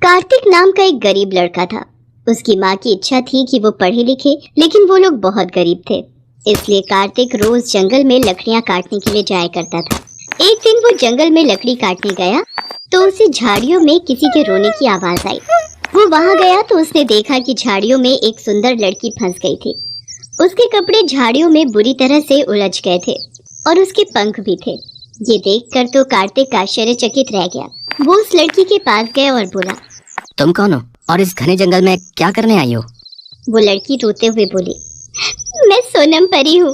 कार्तिक नाम का एक गरीब लड़का था। उसकी माँ की इच्छा थी कि वो पढ़े लिखे, लेकिन वो लोग बहुत गरीब थे। इसलिए कार्तिक रोज जंगल में लकड़ियाँ काटने के लिए जाया करता था। एक दिन वो जंगल में लकड़ी काटने गया तो उसे झाड़ियों में किसी के रोने की आवाज आई। वो वहाँ गया तो उसने देखा कि झाड़ियों में एक सुंदर लड़की फंस गई थी। उसके कपड़े झाड़ियों में बुरी तरह से उलझ गए थे और उसके पंख भी थे। ये देखकर तो कार्तिक आश्चर्यचकित रह गया। वो उस लड़की के पास गया और बोला, तुम कौन हो और इस घने जंगल में क्या करने आई हो? वो लड़की रोते हुए बोली, मैं सोनम परी हूँ।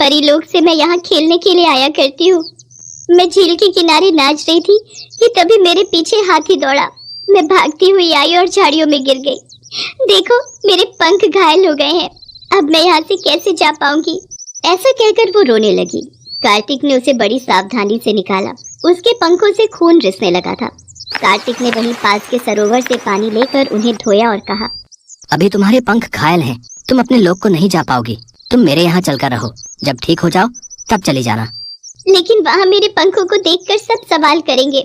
परी लोग से मैं यहाँ खेलने के लिए आया करती हूँ। मैं झील के किनारे नाच रही थी कि तभी मेरे पीछे हाथी दौड़ा। मैं भागती हुई आई और झाड़ियों में गिर गई। देखो, मेरे पंख घायल हो गए हैं। अब मैं यहाँ से कैसे जा पाऊंगी? ऐसा कहकर वो रोने लगी। कार्तिक ने उसे बड़ी सावधानी से निकाला। उसके पंखों से खून रिसने लगा था। कार्तिक ने वहीं पास के सरोवर से पानी लेकर उन्हें धोया और कहा, अभी तुम्हारे पंख घायल हैं, तुम अपने लोग को नहीं जा पाओगी। तुम मेरे यहाँ चलकर रहो, जब ठीक हो जाओ तब चली जाना। लेकिन वहाँ मेरे पंखों को देखकर सब सवाल करेंगे।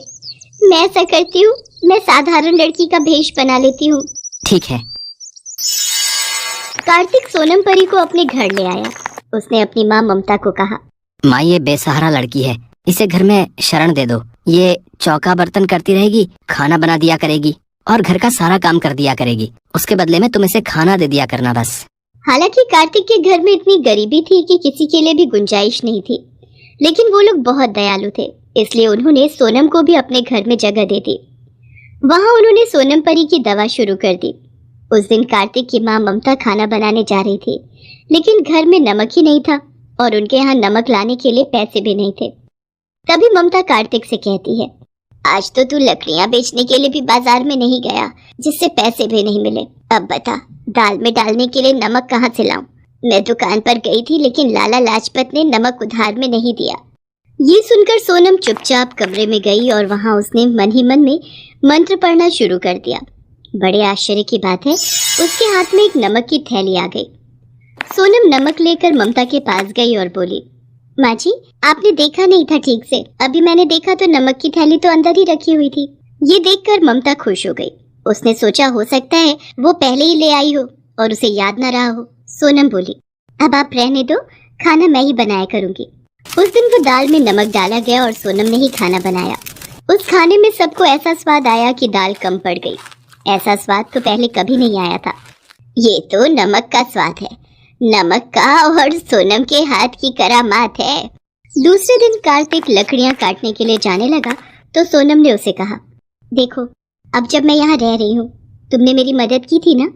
मैं ऐसा करती हूँ, मैं साधारण लड़की का भेष बना लेती हूँ। ठीक है। कार्तिक सोनम परी को अपने घर ले आया। उसने अपनी माँ ममता को कहा, माँ, ये बेसहारा लड़की है, इसे घर में शरण दे दो। ये चौका बर्तन करती रहेगी, खाना बना दिया करेगी और घर का सारा काम कर दिया करेगी। उसके बदले में तुम इसे खाना दे दिया करना बस। हालांकि कार्तिक के घर में इतनी गरीबी थी कि किसी के लिए भी गुंजाइश नहीं थी, लेकिन वो लोग बहुत दयालु थे, इसलिए उन्होंने सोनम को भी अपने घर में जगह दे दी। वहाँ उन्होंने सोनम परी की दवा शुरू कर दी। उस दिन कार्तिक की माँ ममता खाना बनाने जा रही थी, लेकिन घर में नमक ही नहीं था और उनके यहाँ नमक लाने के लिए पैसे भी नहीं थे। तभी ममता कार्तिक से कहती है, आज तो तू लकड़ियाँ बेचने के लिए भी बाजार में नहीं गया, जिससे पैसे भी नहीं मिले। अब बता, दाल में डालने के लिए नमक कहाँ से लाऊं? मैं दुकान पर गई थी, लेकिन लाला लाजपत ने नमक उधार में नहीं दिया। ये सुनकर सोनम चुपचाप कमरे में गई और वहाँ उसने मन ही मन में मंत्र पढ़ना शुरू कर दिया। बड़े आश्चर्य की बात है, उसके हाथ में एक नमक की थैली आ गई। सोनम नमक लेकर ममता के पास गई और बोली, माँ जी, आपने देखा नहीं था ठीक से। अभी मैंने देखा तो नमक की थैली तो अंदर ही रखी हुई थी। ये देखकर ममता खुश हो गई। उसने सोचा हो सकता है वो पहले ही ले आई हो और उसे याद न रहा हो। सोनम बोली, अब आप रहने दो, खाना मैं ही बनाया करूंगी। उस दिन वो दाल में नमक डाला गया और सोनम ने ही खाना बनाया। उस खाने में सबको ऐसा स्वाद आया कि दाल कम पड़ गई। ऐसा स्वाद तो पहले कभी नहीं आया था। ये तो नमक का स्वाद है, नमक का, और सोनम के हाथ की करामात है। दूसरे दिन कार्तिक लकड़ियां काटने के लिए जाने लगा तो सोनम ने उसे कहा, देखो, अब जब मैं यहाँ रह रही हूँ, तुमने मेरी मदद की थी ना,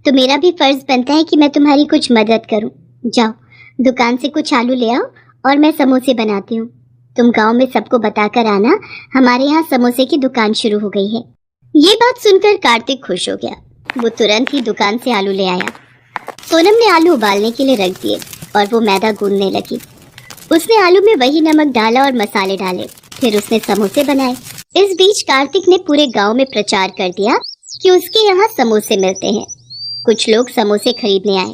तो मेरा भी फर्ज बनता है कि मैं तुम्हारी कुछ मदद करूँ। जाओ, दुकान से कुछ आलू ले आओ और मैं समोसे बनाती हूँ। तुम गांव में सबको बताकर आना, हमारे यहाँ समोसे की दुकान शुरू हो गई है। ये बात सुनकर कार्तिक खुश हो गया। वो तुरंत ही दुकान से आलू ले आया। सोनम ने आलू उबालने के लिए रख दिए और वो मैदा गूंदने लगी। उसने आलू में वही नमक डाला और मसाले डाले। फिर उसने समोसे बनाए। इस बीच कार्तिक ने पूरे गांव में प्रचार कर दिया कि उसके यहाँ समोसे मिलते हैं। कुछ लोग समोसे खरीदने आए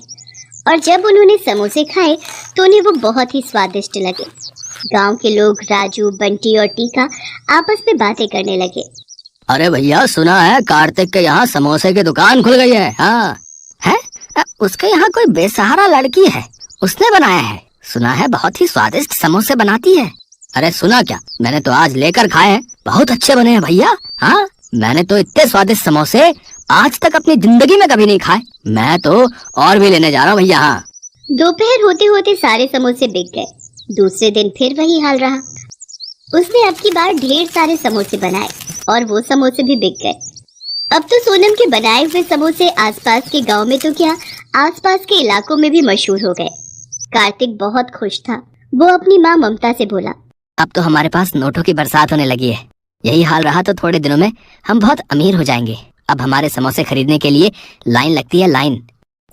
और जब उन्होंने समोसे खाए तो उन्हें वो बहुत ही स्वादिष्ट लगे। गांव के लोग राजू, बंटी और टीका आपस में बातें करने लगे। अरे भैया, सुना है कार्तिक के यहाँ समोसे की दुकान खुल गई है। हाँ है, उसके यहाँ कोई बेसहारा लड़की है, उसने बनाया है। सुना है बहुत ही स्वादिष्ट समोसे बनाती है। अरे सुना क्या, मैंने तो आज लेकर खाए हैं, बहुत अच्छे बने हैं भैया। हाँ, मैंने तो इतने स्वादिष्ट समोसे आज तक अपनी जिंदगी में कभी नहीं खाए। मैं तो और भी लेने जा रहा हूँ भैया। हाँ। दोपहर होते होते सारे समोसे बिक गए। दूसरे दिन फिर वही हाल रहा। उसने अब की बार ढेर सारे समोसे बनाए और वो समोसे भी बिक गए। अब तो सोनम के बनाए हुए समोसे आसपास के गांव में तो क्या, आसपास के इलाकों में भी मशहूर हो गए। कार्तिक बहुत खुश था। वो अपनी माँ ममता से बोला, अब तो हमारे पास नोटों की बरसात होने लगी है। यही हाल रहा तो थोड़े दिनों में हम बहुत अमीर हो जाएंगे। अब हमारे समोसे खरीदने के लिए लाइन लगती है, लाइन।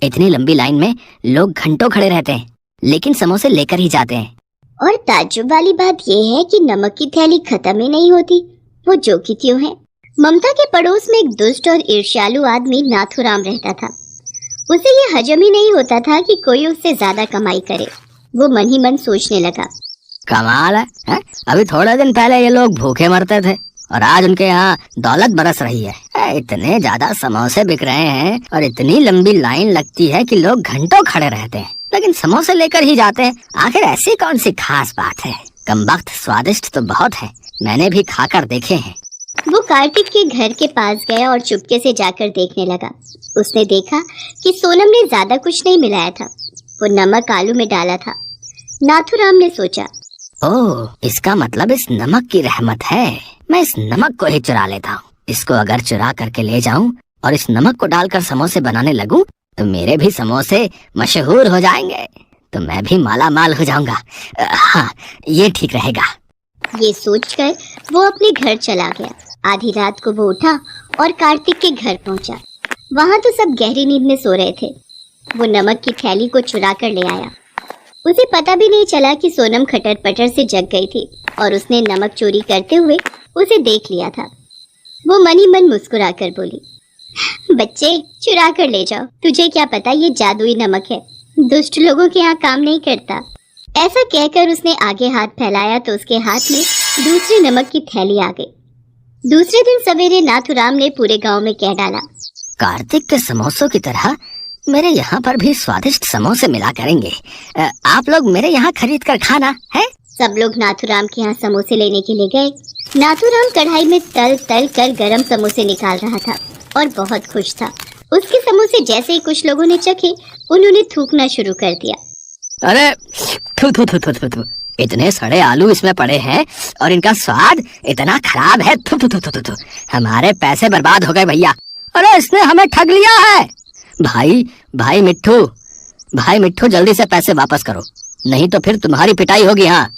इतनी लंबी लाइन में लोग घंटों खड़े रहते हैं, लेकिन समोसे लेकर ही जाते हैं। और ताज्जुब वाली बात यह है कि नमक की थैली खत्म ही नहीं होती, वो जो की त्यों है। ममता के पड़ोस में एक दुष्ट और ईर्ष्यालु आदमी नाथुराम रहता था। उसे ये हजम ही नहीं होता था कि कोई उससे ज्यादा कमाई करे। वो मन ही मन सोचने लगा, कमाल है? अभी थोड़े दिन पहले ये लोग भूखे मरते थे और आज उनके यहाँ दौलत बरस रही है। इतने ज्यादा समोसे बिक रहे हैं और इतनी लंबी लाइन लगती है कि लोग घंटों खड़े रहते हैं, लेकिन समोसे लेकर ही जाते हैं। आखिर ऐसी कौन सी खास बात है? कमबख्त, स्वादिष्ट तो बहुत है, मैंने भी खाकर देखे हैं। वो कार्तिक के घर के पास गया और चुपके से जाकर देखने लगा। उसने देखा कि सोनम ने ज्यादा कुछ नहीं मिलाया था, वो नमक आलू में डाला था। नाथूराम ने सोचा, ओह, इसका मतलब इस नमक की रहमत है। मैं इस नमक को ही चुरा लेता हूँ। इसको अगर चुरा करके ले जाऊं और इस नमक को डालकर समोसे बनाने लगूं तो मेरे भी समोसे मशहूर हो जाएंगे, तो मैं भी माला माल हो जाऊंगा। हाँ, ये ठीक रहेगा। ये सोचकर वो अपने घर चला गया। आधी रात को वो उठा और कार्तिक के घर पहुंचा। वहां तो सब गहरी नींद में सो रहे थे। वो नमक की थैली को चुरा कर ले आया। उसे पता भी नहीं चला कि सोनम खटर पटर से जग गई थी और उसने नमक चोरी करते हुए उसे देख लिया था। वो मन ही मन मुस्कुरा कर बोली, बच्चे चुरा कर ले जाओ, तुझे क्या पता ये जादुई नमक है, दुष्ट लोगों के यहाँ काम नहीं करता। ऐसा कहकर उसने आगे हाथ फैलाया तो उसके हाथ में दूसरी नमक की थैली आ गई। दूसरे दिन सवेरे नाथूराम ने पूरे गांव में कह डाला, कार्तिक के समोसों की तरह मेरे यहाँ पर भी स्वादिष्ट समोसे मिला करेंगे। आप लोग मेरे यहाँ खरीद कर खाना है। सब लोग नाथूराम के यहाँ समोसे लेने के लिए गए। नाथूराम कढ़ाई में तल तल कर गरम समोसे निकाल रहा था और बहुत खुश था। उसके समोसे जैसे ही कुछ लोगों ने चखे, उन्होंने थूकना शुरू कर दिया। अरे थू थू थू थू थू थू, इतने सड़े आलू इसमें पड़े हैं और इनका स्वाद इतना खराब है। थू थू थू थू थू, हमारे पैसे बर्बाद हो गए भैया। अरे इसने हमें ठग लिया है। भाई मिट्ठू जल्दी से पैसे वापस करो, नहीं तो फिर तुम्हारी पिटाई होगी। हाँ,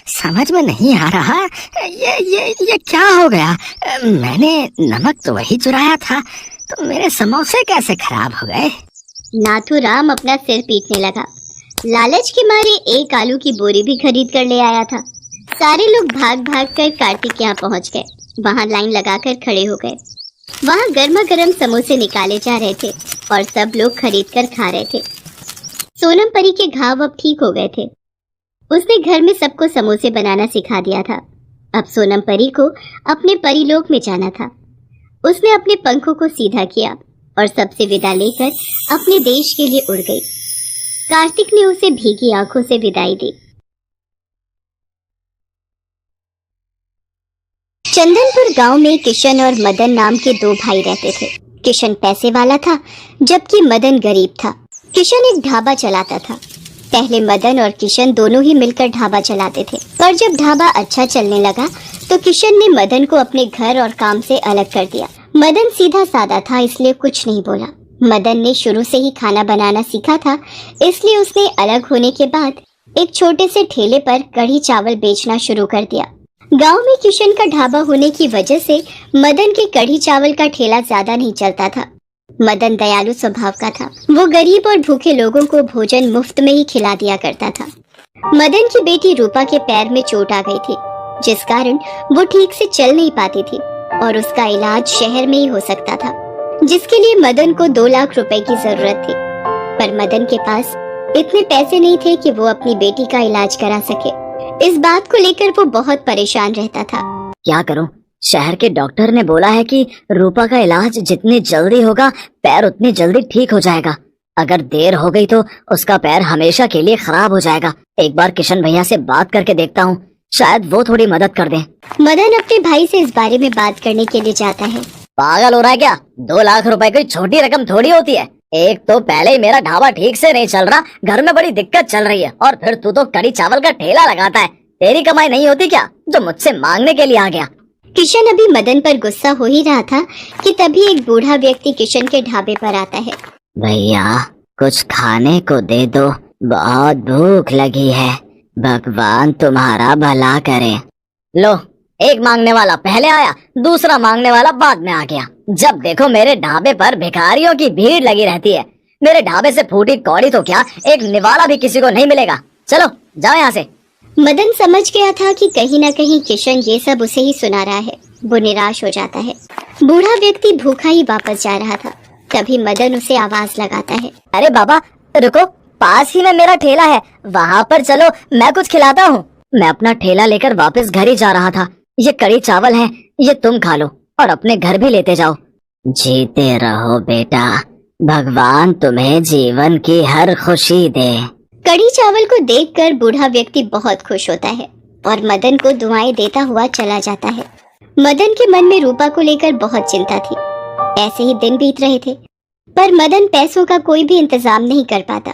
समझ में नहीं आ रहा ये क्या हो गया। मैंने नमक तो वही चुराया था, तो मेरे समोसे कैसे खराब हो गए। नाथूराम अपना सिर पीटने लगा। लालच के मारे एक आलू की बोरी भी खरीद कर ले आया था। सारे लोग भाग भाग कर कार्तिक के यहाँ पहुँच गए। वहाँ लाइन लगाकर खड़े हो गए। वहाँ गर्मा गर्म समोसे निकाले जा रहे थे और सब लोग खरीद कर खा रहे थे। सोनम परी के घाव अब ठीक हो गए थे। उसने घर में सबको समोसे बनाना सिखा दिया था। अब सोनम परी को अपने परीलोक में जाना था। उसने अपने पंखों को सीधा किया और सबसे विदा लेकर अपने देश के लिए उड़ गई। कार्तिक ने उसे भीगी आंखों से विदाई दी। चंदनपुर गांव में किशन और मदन नाम के दो भाई रहते थे। किशन पैसे वाला था, जबकि मदन गरीब था। किशन एक ढाबा चलाता था। पहले मदन और किशन दोनों ही मिलकर ढाबा चलाते थे, पर जब ढाबा अच्छा चलने लगा तो किशन ने मदन को अपने घर और काम से अलग कर दिया। मदन सीधा साधा था, इसलिए कुछ नहीं बोला। मदन ने शुरू से ही खाना बनाना सीखा था, इसलिए उसने अलग होने के बाद एक छोटे से ठेले पर कढ़ी चावल बेचना शुरू कर दिया। गांव में किशन का ढाबा होने की वजह से मदन के कढ़ी चावल का ठेला ज्यादा नहीं चलता था। मदन दयालु स्वभाव का था। वो गरीब और भूखे लोगों को भोजन मुफ्त में ही खिला दिया करता था। मदन की बेटी रूपा के पैर में चोट आ गई थी, जिस कारण वो ठीक से चल नहीं पाती थी और उसका इलाज शहर में ही हो सकता था, जिसके लिए मदन को 2 लाख रुपए की जरूरत थी। पर मदन के पास इतने पैसे नहीं थे कि वो अपनी बेटी का इलाज करा सके। इस बात को लेकर वो बहुत परेशान रहता था। क्या करूं? शहर के डॉक्टर ने बोला है कि रूपा का इलाज जितनी जल्दी होगा पैर उतनी जल्दी ठीक हो जाएगा। अगर देर हो गई तो उसका पैर हमेशा के लिए खराब हो जाएगा। एक बार किशन भैया से बात करके देखता हूँ, शायद वो थोड़ी मदद कर दें। मदन अपने भाई से इस बारे में बात करने के लिए जाता है। पागल हो रहा है क्या? 2 लाख रुपए कोई छोटी रकम थोड़ी होती है। एक तो पहले ही मेरा ढाबा ठीक से नहीं चल रहा, घर में बड़ी दिक्कत चल रही है, और फिर तू तो कड़ी चावल का ठेला लगाता है। तेरी कमाई नहीं होती क्या जो मुझसे मांगने के लिए आ गया? किशन अभी मदन पर गुस्सा हो ही रहा था कि तभी एक बूढ़ा व्यक्ति किशन के ढाबे पर आता है। भैया कुछ खाने को दे दो, बहुत भूख लगी है, भगवान तुम्हारा भला करे। लो, एक मांगने वाला पहले आया, दूसरा मांगने वाला बाद में आ गया। जब देखो मेरे ढाबे पर भिखारियों की भीड़ लगी रहती है। मेरे ढाबे से फूटी कौड़ी तो क्या, एक निवाला भी किसी को नहीं मिलेगा। चलो जाओ यहाँ से। मदन समझ गया था कि कहीं न कहीं किशन ये सब उसे ही सुना रहा है। वो निराश हो जाता है। बूढ़ा व्यक्ति भूखा ही वापस जा रहा था। तभी मदन उसे आवाज लगाता है। अरे बाबा रुको, पास ही में मेरा ठेला है, वहाँ पर चलो, मैं कुछ खिलाता हूँ। मैं अपना ठेला लेकर वापस घर ही जा रहा था। ये कड़ी चावल है, ये तुम खा लो और अपने घर भी लेते जाओ। जीते रहो बेटा, भगवान तुम्हें जीवन की हर खुशी दे। कढ़ी चावल को देखकर बूढ़ा व्यक्ति बहुत खुश होता है और मदन को दुआएं देता हुआ चला जाता है। मदन के मन में रूपा को लेकर बहुत चिंता थी। ऐसे ही दिन बीत रहे थे, पर मदन पैसों का कोई भी इंतजाम नहीं कर पाता।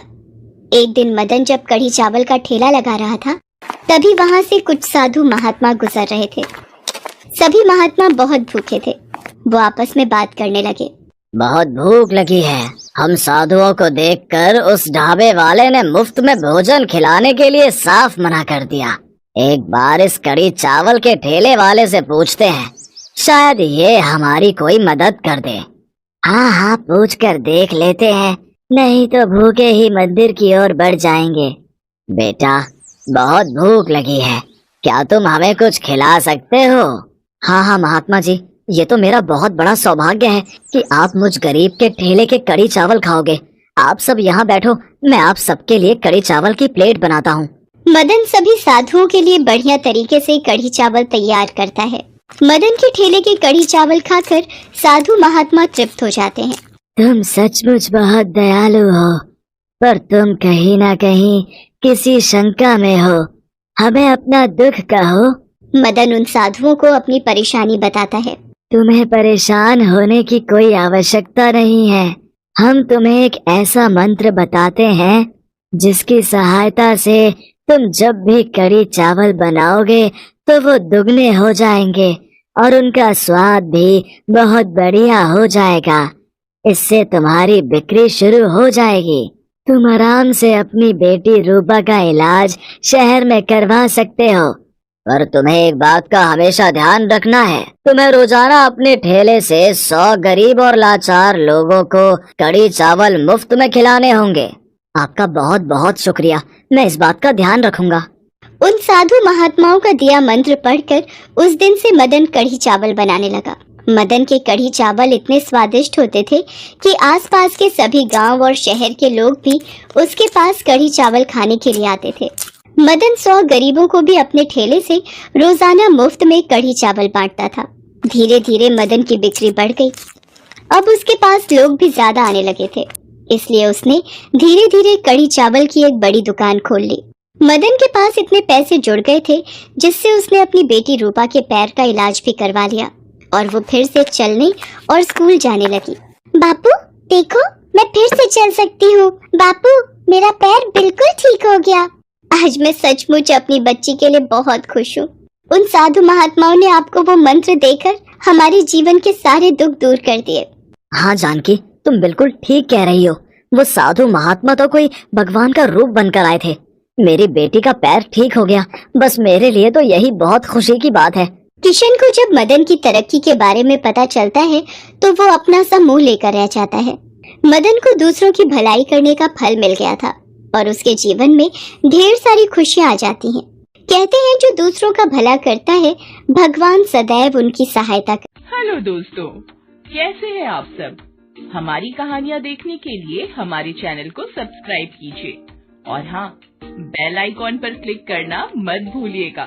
एक दिन मदन जब कढ़ी चावल का ठेला लगा रहा था, तभी वहां से कुछ साधु महात्मा गुजर रहे थे। सभी महात्मा बहुत भूखे थे। वो आपस में बात करने लगे। बहुत भूख लगी है। हम साधुओं को देखकर उस ढाबे वाले ने मुफ्त में भोजन खिलाने के लिए साफ मना कर दिया। एक बार इस कढ़ी चावल के ठेले वाले से पूछते हैं, शायद ये हमारी कोई मदद कर दे। हाँ हाँ, पूछ कर देख लेते हैं, नहीं तो भूखे ही मंदिर की ओर बढ़ जाएंगे। बेटा, बहुत भूख लगी है, क्या तुम हमें कुछ खिला सकते हो? हाँ हाँ महात्मा जी, ये तो मेरा बहुत बड़ा सौभाग्य है कि आप मुझ गरीब के ठेले के कढ़ी चावल खाओगे। आप सब यहाँ बैठो, मैं आप सबके लिए कढ़ी चावल की प्लेट बनाता हूँ। मदन सभी साधुओं के लिए बढ़िया तरीके से कढ़ी चावल तैयार करता है। मदन के ठेले के कढ़ी चावल खाकर साधु महात्मा तृप्त हो जाते हैं। तुम सचमुच बहुत दयालु हो, पर तुम कहीं ना कहीं किसी शंका में हो। हमें अपना दुख कहो। मदन उन साधुओं को अपनी परेशानी बताता है। तुम्हें परेशान होने की कोई आवश्यकता नहीं है। हम तुम्हें एक ऐसा मंत्र बताते हैं जिसकी सहायता से तुम जब भी कढ़ी चावल बनाओगे तो वो दुगने हो जाएंगे और उनका स्वाद भी बहुत बढ़िया हो जाएगा। इससे तुम्हारी बिक्री शुरू हो जाएगी। तुम आराम से अपनी बेटी रूपा का इलाज शहर में करवा सकते हो। पर तुम्हें एक बात का हमेशा ध्यान रखना है, तुम्हें रोजाना अपने ठेले से 100 गरीब और लाचार लोगों को कढ़ी चावल मुफ्त में खिलाने होंगे। आपका बहुत बहुत शुक्रिया, मैं इस बात का ध्यान रखूंगा। उन साधु महात्माओं का दिया मंत्र पढ़कर उस दिन से मदन कढ़ी चावल बनाने लगा। मदन के कढ़ी चावल इतने स्वादिष्ट होते थे कि आसपास के सभी गांव और शहर के लोग भी उसके पास कढ़ी चावल खाने के लिए आते थे। मदन 100 गरीबों को भी अपने ठेले से रोजाना मुफ्त में कढ़ी चावल बांटता था। धीरे धीरे मदन की बिक्री बढ़ गई। अब उसके पास लोग भी ज्यादा आने लगे थे, इसलिए उसने धीरे धीरे कढ़ी चावल की एक बड़ी दुकान खोल ली। मदन के पास इतने पैसे जुड़ गए थे जिससे उसने अपनी बेटी रूपा के पैर का इलाज भी करवा लिया और वो फिर से चलने और स्कूल जाने लगी। बापू देखो, मैं फिर से चल सकती हूँ। बापू, मेरा पैर बिल्कुल ठीक हो गया। आज मैं सचमुच अपनी बच्ची के लिए बहुत खुश हूँ। उन साधु महात्माओं ने आपको वो मंत्र देकर हमारे जीवन के सारे दुख दूर कर दिए। हाँ जानकी, तुम बिल्कुल ठीक कह रही हो। वो साधु महात्मा तो कोई भगवान का रूप बनकर आए थे। मेरी बेटी का पैर ठीक हो गया, बस मेरे लिए तो यही बहुत खुशी की बात है। किशन को जब मदन की तरक्की के बारे में पता चलता है तो वो अपना सा मुंह लेकर रह जाता है। मदन को दूसरों की भलाई करने का फल मिल गया था और उसके जीवन में ढेर सारी खुशियां आ जाती हैं। कहते हैं जो दूसरों का भला करता है, भगवान सदैव उनकी सहायता करता है। हेलो दोस्तों, कैसे हैं आप सब? हमारी कहानियाँ देखने के लिए हमारे चैनल को सब्सक्राइब कीजिए और हाँ, बेल आइकॉन पर क्लिक करना मत भूलिएगा।